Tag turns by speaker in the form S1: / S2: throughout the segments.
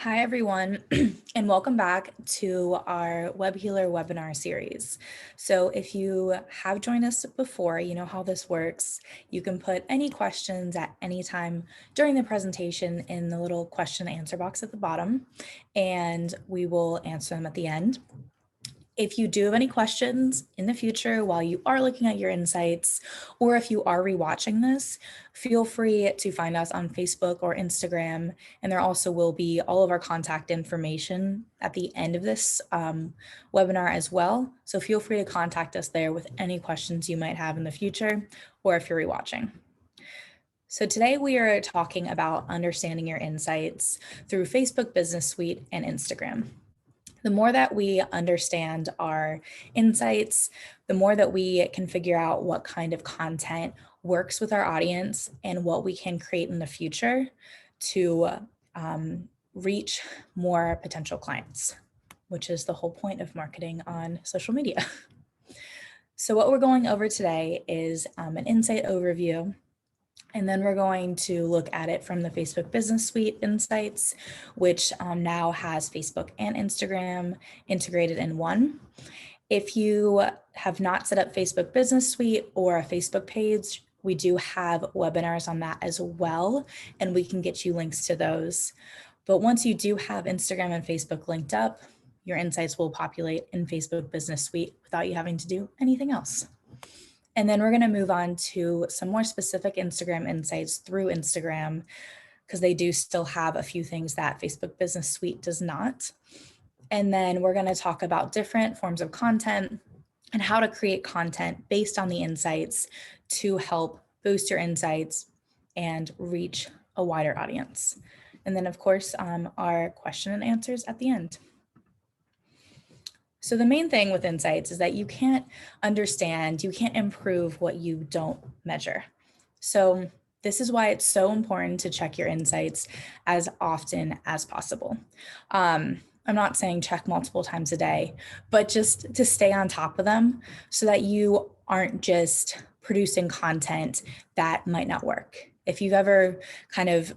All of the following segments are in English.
S1: Hi, everyone, and welcome back to our Web Healer webinar series. So if you have joined us before, you know how this works. You can put any questions at any time during the presentation in the little question and answer box at the bottom, and we will answer them at the end. If you do have any questions in the future while you are looking at your insights, or if you are rewatching this, feel free to find us on Facebook or Instagram. And there also will be all of our contact information at the end of this webinar as well. So feel free to contact us there with any questions you might have in the future, or if you're rewatching. So today we are talking about understanding your insights through Facebook Business Suite and Instagram. The more that we understand our insights, the more that we can figure out what kind of content works with our audience and what we can create in the future to reach more potential clients, which is the whole point of marketing on social media. So what we're going over today is an insight overview. And then we're going to look at it from the Facebook Business Suite insights, which now has Facebook and Instagram integrated in one. If you have not set up Facebook Business Suite or a Facebook page, we do have webinars on that as well, and we can get you links to those. But once you do have Instagram and Facebook linked up, your insights will populate in Facebook Business Suite without you having to do anything else. And then we're going to move on to some more specific Instagram insights through Instagram, because they do still have a few things that Facebook Business Suite does not. And then we're going to talk about different forms of content and how to create content based on the insights to help boost your insights and reach a wider audience. And then, of course, our question and answers at the end. So the main thing with insights is that you can't understand, you can't improve what you don't measure. So this is why it's so important to check your insights as often as possible. I'm not saying check multiple times a day, but just to stay on top of them so that you aren't just producing content that might not work. If you've ever kind of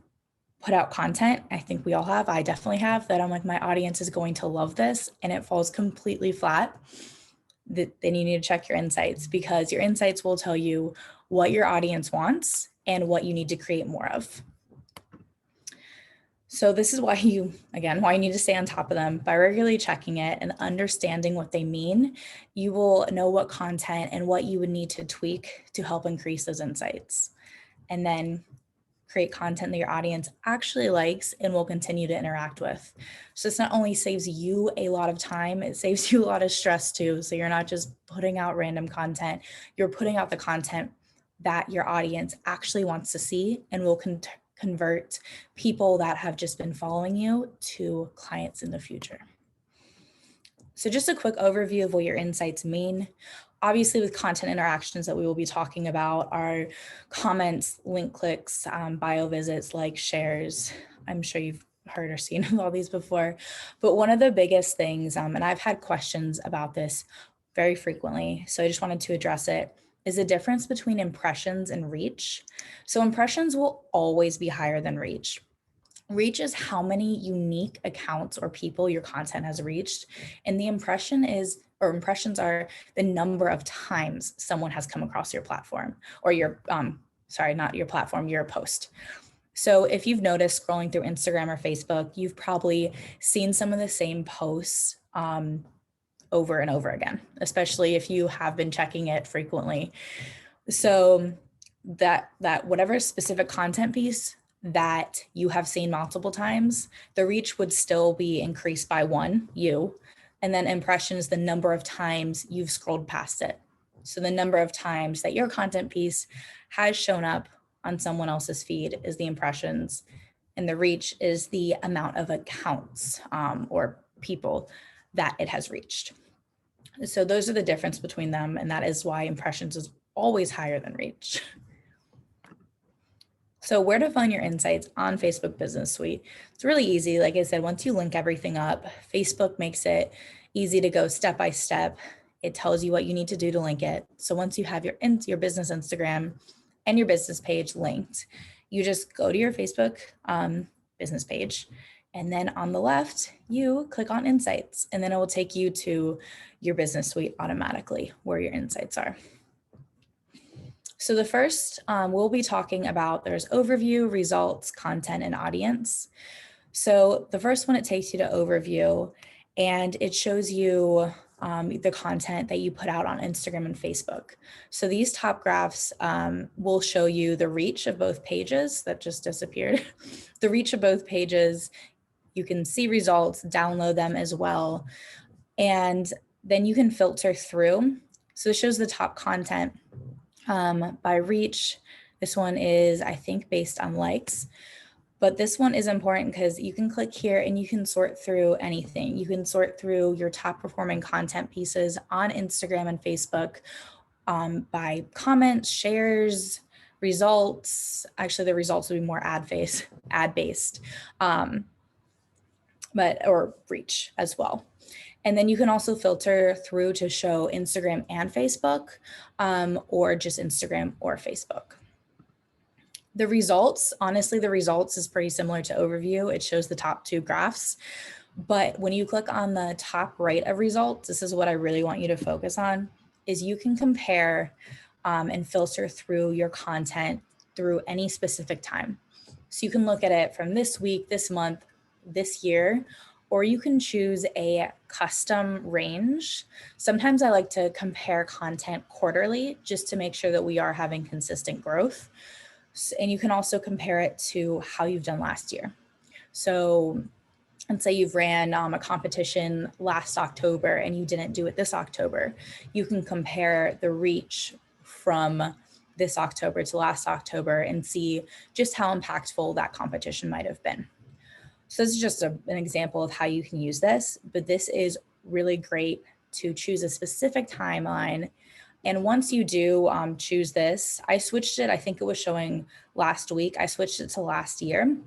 S1: put out content, I think we all have, I definitely have, that I'm like, my audience is going to love this, and it falls completely flat, then you need to check your insights, because your insights will tell you what your audience wants and what you need to create more of. So this is why you need to stay on top of them. By regularly checking it and understanding what they mean, you will know what content and what you would need to tweak to help increase those insights. And then create content that your audience actually likes and will continue to interact with. So this not only saves you a lot of time, it saves you a lot of stress too. So you're not just putting out random content, you're putting out the content that your audience actually wants to see and will convert people that have just been following you to clients in the future. So just a quick overview of what your insights mean. Obviously, with content interactions that we will be talking about are comments, link clicks, bio visits, like shares. I'm sure you've heard or seen all these before, but one of the biggest things, and I've had questions about this very frequently, so I just wanted to address it, is the difference between impressions and reach. So impressions will always be higher than reach. Reach is how many unique accounts or people your content has reached, and the impressions are the number of times someone has come across your platform, or your not your platform, your post. So if you've noticed scrolling through Instagram or Facebook, you've probably seen some of the same posts over and over again, especially if you have been checking it frequently. So that whatever specific content piece that you have seen multiple times, the reach would still be increased by one, you, and then impression is the number of times you've scrolled past it. So the number of times that your content piece has shown up on someone else's feed is the impressions, and the reach is the amount of accounts or people that it has reached. So those are the difference between them, and that is why impressions is always higher than reach. So where to find your insights on Facebook Business Suite? It's really easy. Like I said, once you link everything up, Facebook makes it easy to go step by step. It tells you what you need to do to link it. So once you have your business Instagram and your business page linked, you just go to your Facebook business page. And then on the left, you click on Insights, and then it will take you to your business suite automatically where your insights are. So the first we'll be talking about, there's overview, results, content, and audience. So the first one, it takes you to overview, and it shows you the content that you put out on Instagram and Facebook. So these top graphs will show you the reach of both pages. That just disappeared. The reach of both pages. You can see results, download them as well. And then you can filter through. So it shows the top content by reach. This one is, I think, based on likes. But this one is important because you can click here and you can sort through anything. You can sort through your top performing content pieces on Instagram and Facebook by comments, shares, results. Actually, the results would be more ad-based, or reach as well. And then you can also filter through to show Instagram and Facebook, or just Instagram or Facebook. The results, honestly, the results is pretty similar to overview. It shows the top two graphs. But when you click on the top right of results, this is what I really want you to focus on, is you can compare and filter through your content through any specific time. So you can look at it from this week, this month, this year, or you can choose a custom range. Sometimes I like to compare content quarterly just to make sure that we are having consistent growth. And you can also compare it to how you've done last year. So let's say you've ran a competition last October and you didn't do it this October. You can compare the reach from this October to last October and see just how impactful that competition might have been. So this is just an example of how you can use this, but this is really great to choose a specific timeline. And once you do choose this, I switched it, I think it was showing last week, I switched it to last year.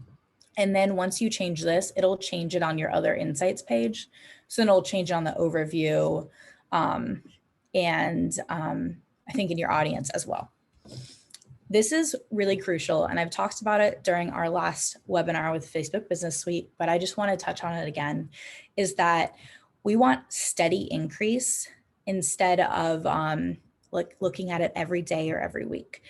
S1: And then once you change this, it'll change it on your other insights page. So it'll change on the overview and I think in your audience as well. This is really crucial, and I've talked about it during our last webinar with Facebook Business Suite, but I just want to touch on it again, is that we want steady increase instead of like looking at it every day or every week.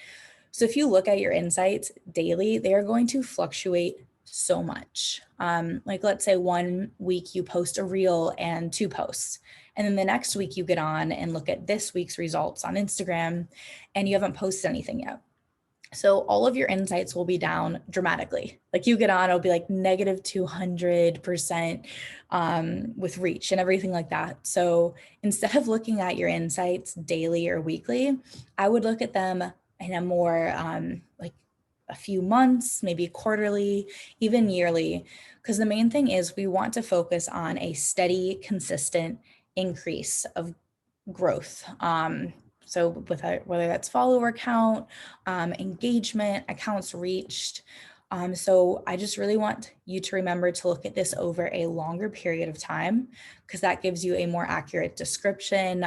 S1: So if you look at your insights daily, they are going to fluctuate so much. Like let's say one week you post a reel and 2 posts, and then the next week you get on and look at this week's results on Instagram and you haven't posted anything yet. So all of your insights will be down dramatically. Like you get on, it'll be like negative 200% with reach and everything like that. So instead of looking at your insights daily or weekly, I would look at them in a more like a few months, maybe quarterly, even yearly, because the main thing is we want to focus on a steady, consistent increase of growth. So with whether that's follower count, engagement, accounts reached. So I just really want you to remember to look at this over a longer period of time, because that gives you a more accurate description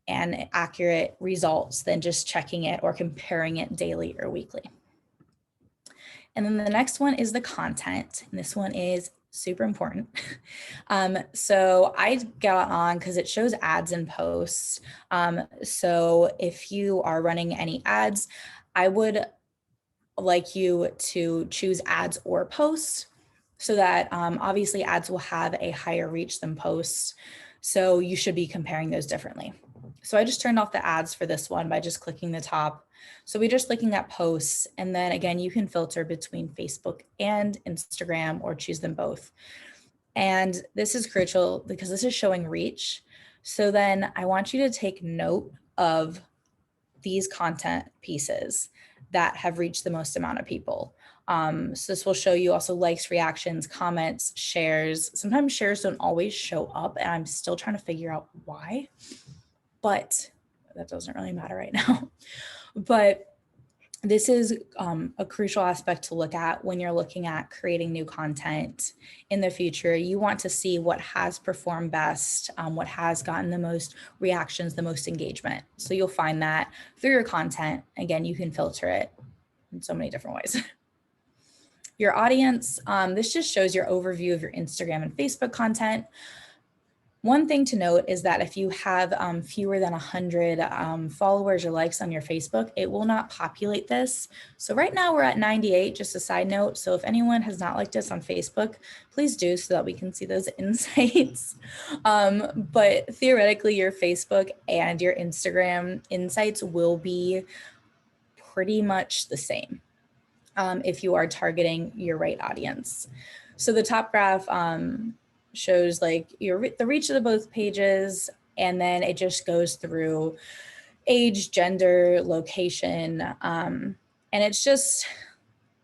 S1: and accurate results than just checking it or comparing it daily or weekly. And then the next one is the content. And this one is super important. So I got on because it shows ads and posts. So if you are running any ads, I would like you to choose ads or posts, so that obviously ads will have a higher reach than posts. So you should be comparing those differently. So I just turned off the ads for this one by just clicking the top. So we're just looking at posts, and then again, you can filter between Facebook and Instagram or choose them both. And this is crucial because this is showing reach. So then I want you to take note of these content pieces that have reached the most amount of people. So this will show you also likes, reactions, comments, shares. Sometimes shares don't always show up, and I'm still trying to figure out why, but that doesn't really matter right now. But this is a crucial aspect to look at when you're looking at creating new content in the future. You want to see what has performed best, what has gotten the most reactions, the most engagement. So you'll find that through your content. Again, you can filter it in so many different ways. Your audience, this just shows your overview of your Instagram and Facebook content. One thing to note is that if you have fewer than 100 followers or likes on your Facebook, it will not populate this. So right now we're at 98, just a side note. So if anyone has not liked us on Facebook, please do so that we can see those insights. But theoretically, your Facebook and your Instagram insights will be pretty much the same if you are targeting your right audience. So the top graph shows like the reach of the both pages, and then it just goes through age, gender, location, and it's just,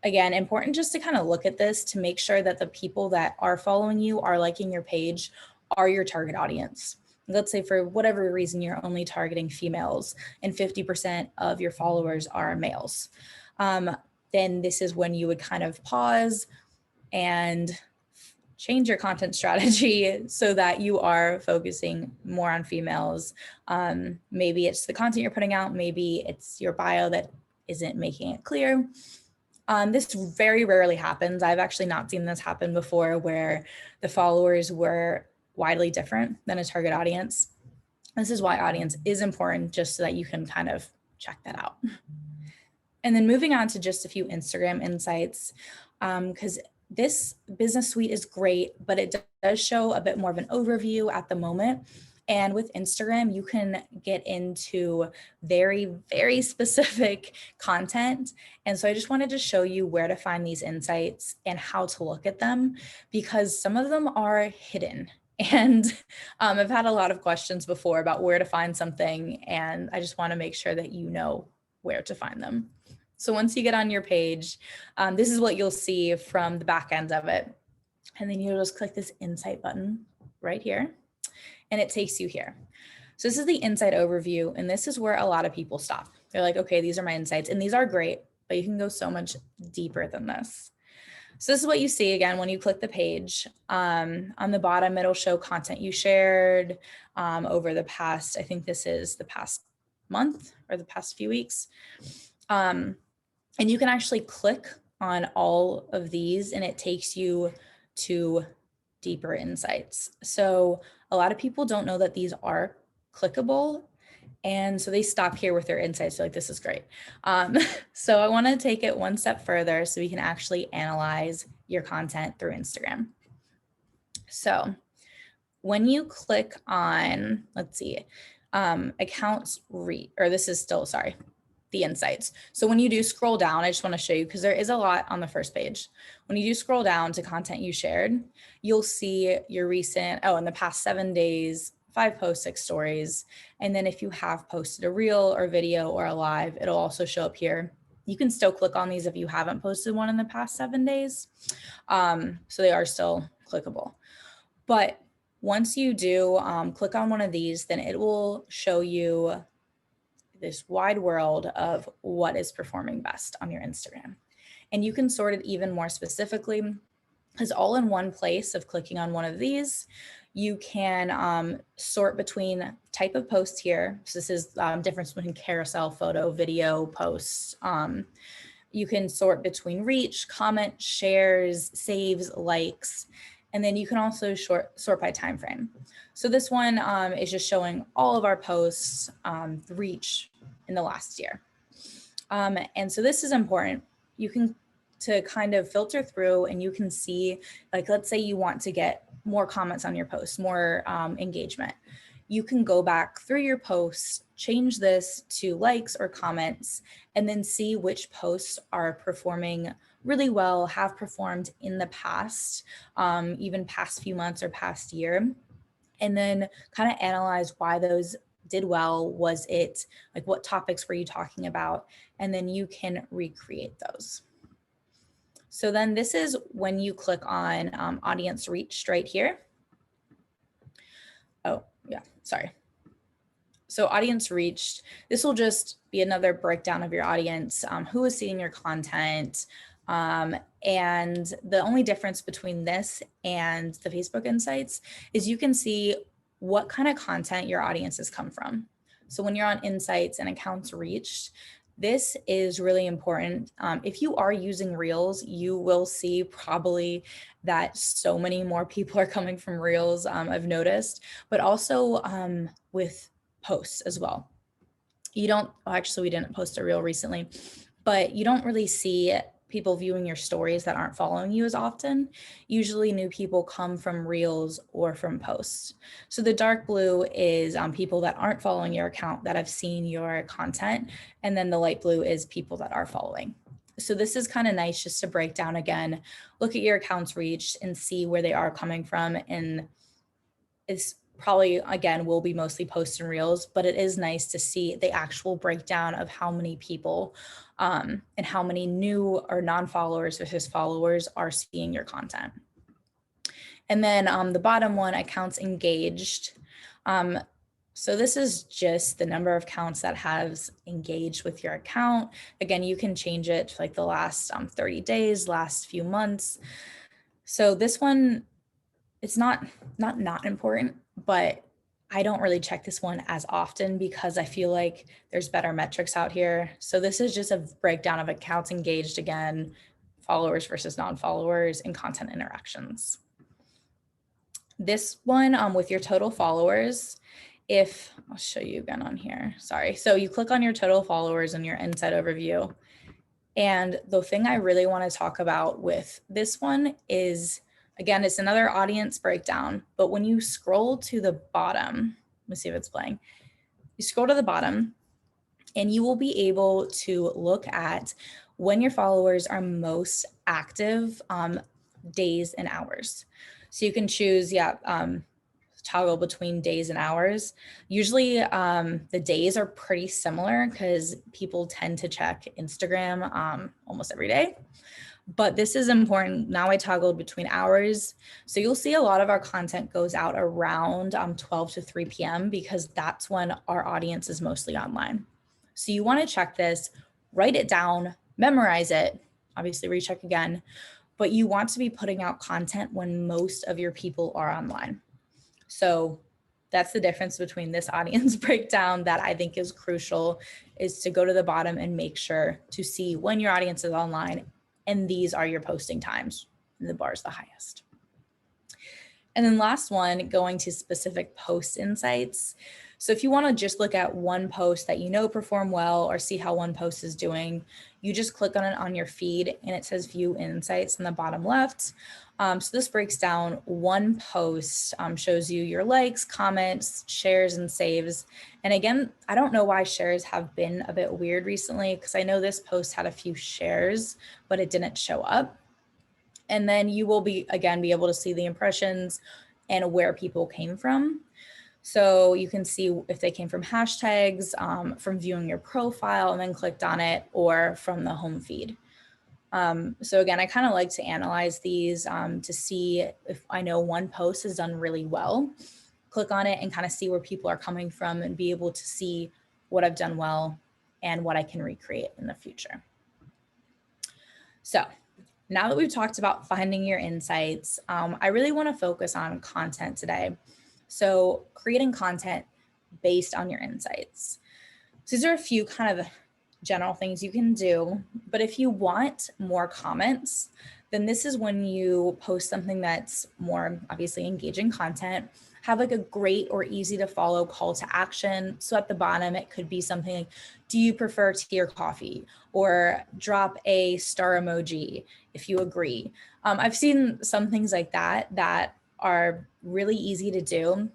S1: again, important just to kind of look at this to make sure that the people that are following you, are liking your page, are your target audience. Let's say for whatever reason you're only targeting females and 50% of your followers are males. Then this is when you would kind of pause and change your content strategy so that you are focusing more on females. Maybe it's the content you're putting out, maybe it's your bio that isn't making it clear. This very rarely happens. I've actually not seen this happen before where the followers were widely different than a target audience. This is why audience is important, just so that you can kind of check that out. And then moving on to just a few Instagram insights, because this business suite is great, but it does show a bit more of an overview at the moment. And with Instagram, you can get into very, very specific content. And so I just wanted to show you where to find these insights and how to look at them, because some of them are hidden. And I've had a lot of questions before about where to find something, and I just want to make sure that you know where to find them. So once you get on your page, this is what you'll see from the back end of it. And then you'll just click this insight button right here, and it takes you here. So this is the insight overview, and this is where a lot of people stop. They're like, okay, these are my insights, and these are great, but you can go so much deeper than this. So this is what you see again when you click the page. On the bottom, it'll show content you shared over the past, I think this is the past month or the past few weeks. And you can actually click on all of these and it takes you to deeper insights. So a lot of people don't know that these are clickable. And so they stop here with their insights. They're like, this is great. So I want to take it one step further so we can actually analyze your content through Instagram. So when you click on, let's see, accounts read, or this is still, sorry, the insights. So when you do scroll down, I just want to show you, because there is a lot on the first page. When you do scroll down to content you shared, you'll see your recent, in the past 7 days, 5 posts, 6 stories. And then if you have posted a reel or video or a live, it'll also show up here. You can still click on these if you haven't posted one in the past 7 days. So they are still clickable. But once you do click on one of these, then it will show you this wide world of what is performing best on your Instagram. And you can sort it even more specifically, because all in one place of clicking on one of these, you can sort between type of post here. So this is difference between carousel, photo, video, posts. You can sort between reach, comment, shares, saves, likes, and then you can also sort by time frame. So this one is just showing all of our posts, reach in the last year. And so this is important. You can to kind of filter through and you can see, like, let's say you want to get more comments on your posts, more engagement. You can go back through your posts, change this to likes or comments, and then see which posts are performing really well, have performed in the past, even past few months or past year, and then kind of analyze why those did well. Was it like, what topics were you talking about? And then you can recreate those. So then this is when you click on audience reached right here. Oh, yeah, sorry. So audience reached, this will just be another breakdown of your audience, who is seeing your content. And the only difference between this and the Facebook Insights is you can see what kind of content your audiences come from. So when you're on Insights and accounts reached, This is really important. If you are using Reels, you will see probably that so many more people are coming from Reels, I've noticed, but also with posts as well. You don't, actually, we didn't post a Reel recently, but you don't really see people viewing your stories that aren't following you as often. Usually new people come from Reels or from posts. So the dark blue is people that aren't following your account that have seen your content. And then the light blue is people that are following. So this is kind of nice just to break down again, look at your accounts reached and see where they are coming from. And it's probably, again, will be mostly posts and Reels, but it is nice to see the actual breakdown of how many people and how many new or non-followers versus followers are seeing your content. And then the bottom one, accounts engaged. So this is just the number of accounts that has engaged with your account. Again, you can change it to like the last 30 days, last few months. So this one, it's not important, but I don't really check this one as often because I feel like there's better metrics out here. So this is just a breakdown of accounts engaged, again, followers versus non-followers, and content interactions. This one with your total followers, I'll show you again on here, sorry. So you click on your total followers in your insight overview. And the thing I really want to talk about with this one is, again, it's another audience breakdown, but when you scroll to the bottom, let's see if it's playing. You scroll to the bottom and you will be able to look at when your followers are most active, days and hours. So you can choose, toggle between days and hours. Usually the days are pretty similar because people tend to check Instagram almost every day. But this is important. Now I toggled between hours. So you'll see a lot of our content goes out around 12 to 3 p.m. because that's when our audience is mostly online. So you want to check this, write it down, memorize it, obviously recheck again, but you want to be putting out content when most of your people are online. So that's the difference between this audience breakdown that I think is crucial, is to go to the bottom and make sure to see when your audience is online. And these are your posting times. And the bar is the highest. And then last one, going to specific post insights. So if you want to just look at one post that you know performed well or see how one post is doing, you just click on it on your feed and it says view insights in the bottom left. So this breaks down one post, shows you your likes, comments, shares, and saves. And again, I don't know why shares have been a bit weird recently, because I know this post had a few shares, but it didn't show up. And then you will be able to see the impressions and where people came from. So you can see if they came from hashtags, from viewing your profile and then clicked on it, or from the home feed. So again, I kind of like to analyze these to see if I know one post has done really well, click on it and kind of see where people are coming from and be able to see what I've done well and what I can recreate in the future. So now that we've talked about finding your insights, I really want to focus on content today. So creating content based on your insights. So these are a few kind of general things you can do, but if you want more comments, then this is when you post something that's more obviously engaging content. Have like a great or easy to follow call to action. So at the bottom, it could be something like, do you prefer tea or coffee? Or drop a star emoji if you agree. I've seen some things like that that are really easy to do.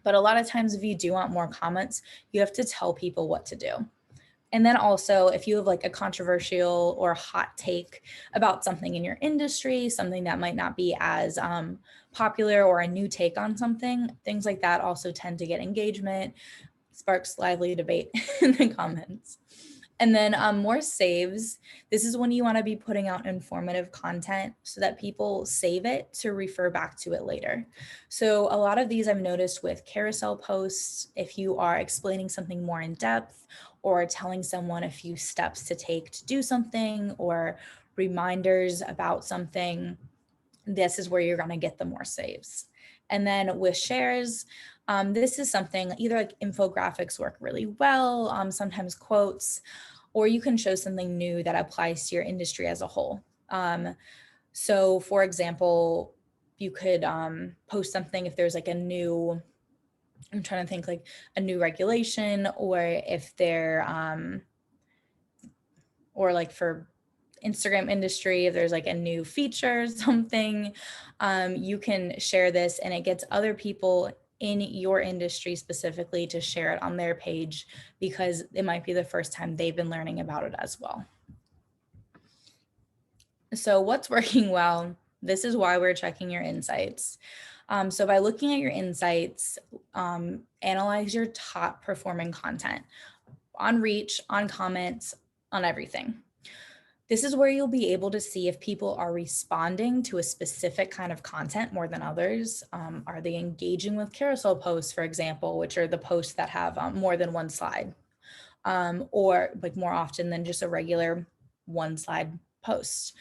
S1: But a lot of times if you do want more comments, you have to tell people what to do. And then also, if you have like a controversial or hot take about something in your industry, something that might not be as popular, or a new take on something, things like that also tend to get engagement, sparks lively debate in the comments. And then more saves. This is when you want to be putting out informative content so that people save it to refer back to it later. So a lot of these I've noticed with carousel posts, if you are explaining something more in depth or telling someone a few steps to take to do something, or reminders about something, this is where you're going to get the more saves. And then with shares, this is something either like infographics work really well, sometimes quotes, or you can show something new that applies to your industry as a whole. So for example, you could post something if there's like a new, I'm trying to think, like a new regulation, or if they're, or like for Instagram industry, if there's like a new feature or something, you can share this and it gets other people in your industry specifically to share it on their page, because it might be the first time they've been learning about it as well. So what's working well? This is why we're checking your insights. So by looking at your insights, analyze your top performing content on reach, on comments, on everything. This is where you'll be able to see if people are responding to a specific kind of content more than others. Are they engaging with carousel posts, for example, which are the posts that have more than one slide, or like more often than just a regular one slide post.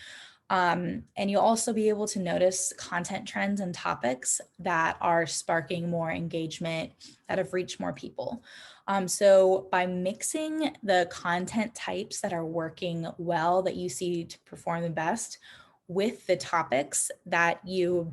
S1: And you'll also be able to notice content trends and topics that are sparking more engagement, that have reached more people. So by mixing the content types that are working well, that you see to perform the best, with the topics that you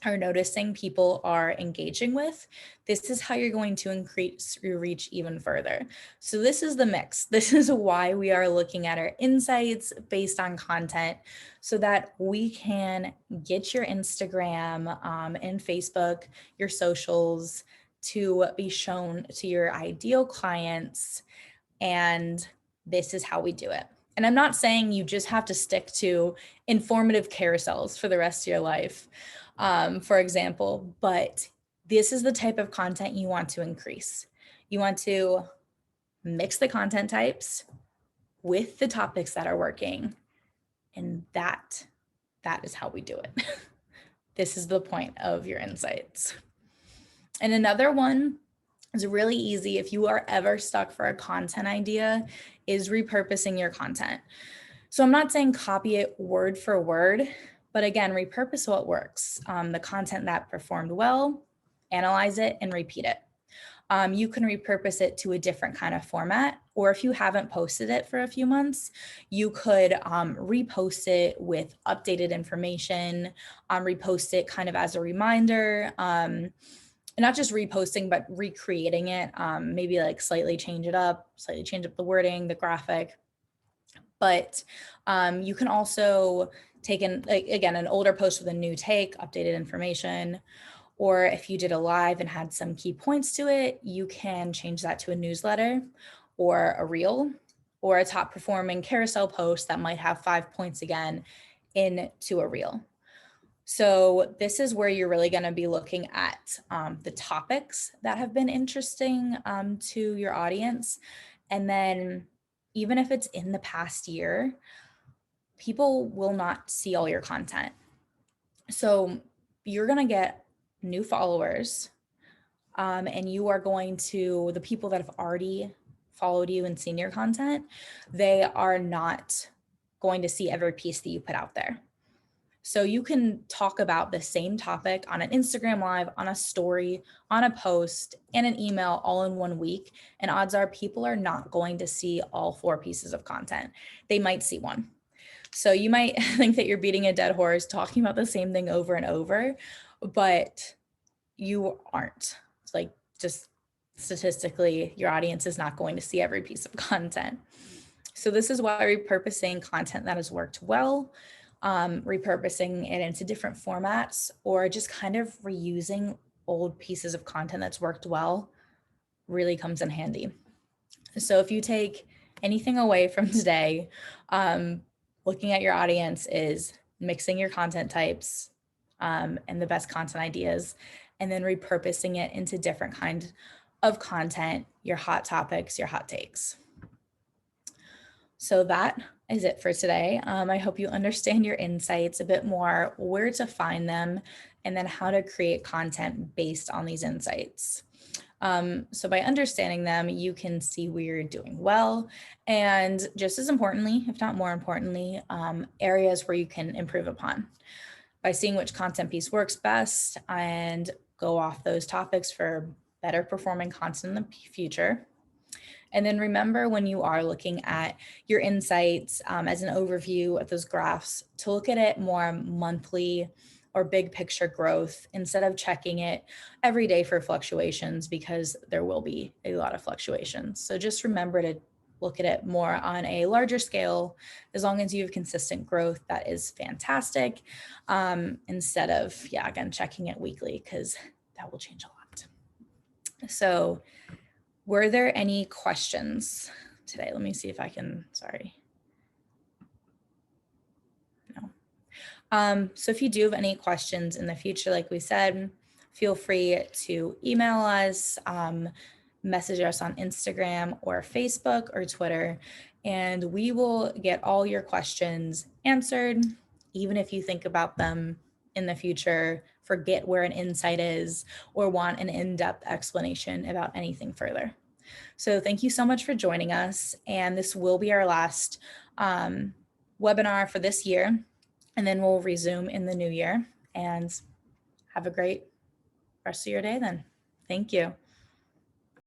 S1: are noticing people are engaging with, this is how you're going to increase your reach even further. So this is the mix. This is why we are looking at our insights based on content, so that we can get your Instagram and Facebook, your socials, to be shown to your ideal clients. And this is how we do it. And I'm not saying you just have to stick to informative carousels for the rest of your life, for example, but this is the type of content you want to increase. You want to mix the content types with the topics that are working. And that is how we do it. This is the point of your insights. And another one is really easy if you are ever stuck for a content idea, is repurposing your content. So I'm not saying copy it word for word, but again, repurpose what works. The content that performed well, analyze it and repeat it. You can repurpose it to a different kind of format, or if you haven't posted it for a few months, you could repost it with updated information, repost it kind of as a reminder, not just reposting, but recreating it, maybe like slightly change the wording, the graphic. But you can also take an older post with a new take, updated information, or if you did a live and had some key points to it, you can change that to a newsletter or a reel, or a top performing carousel post that might have 5 points again into a reel. So this is where you're really going to be looking at the topics that have been interesting to your audience. And then even if it's in the past year, people will not see all your content. So you're going to get new followers, and you are going to, the people that have already followed you and seen your content, they are not going to see every piece that you put out there. So you can talk about the same topic on an Instagram live, on a story, on a post, and an email all in 1 week. And odds are people are not going to see all 4 pieces of content. They might see one. So you might think that you're beating a dead horse talking about the same thing over and over, but you aren't. It's like, just statistically, your audience is not going to see every piece of content. So this is why repurposing content that has worked well, repurposing it into different formats, or just kind of reusing old pieces of content that's worked well, really comes in handy. So if you take anything away from today, looking at your audience is mixing your content types and the best content ideas, and then repurposing it into different kinds of content, your hot topics, your hot takes. So that is it for today. I hope you understand your insights a bit more, where to find them, and then how to create content based on these insights. So by understanding them, you can see where you're doing well, and just as importantly, if not more importantly, areas where you can improve upon. By seeing which content piece works best and go off those topics for better performing content in the future. And then remember, when you are looking at your insights as an overview of those graphs, to look at it more monthly or big picture growth instead of checking it every day for fluctuations, because there will be a lot of fluctuations. So just remember to look at it more on a larger scale. As long as you have consistent growth, that is fantastic. Instead of, yeah, again, checking it weekly, because that will change a lot. So were there any questions today? Let me see if I can, sorry. No. So if you do have any questions in the future, like we said, feel free to email us, message us on Instagram or Facebook or Twitter, and we will get all your questions answered. Even if you think about them in the future, forget where an insight is, or want an in-depth explanation about anything further. So thank you so much for joining us. And this will be our last webinar for this year. And then we'll resume in the new year. And have a great rest of your day then. Thank you.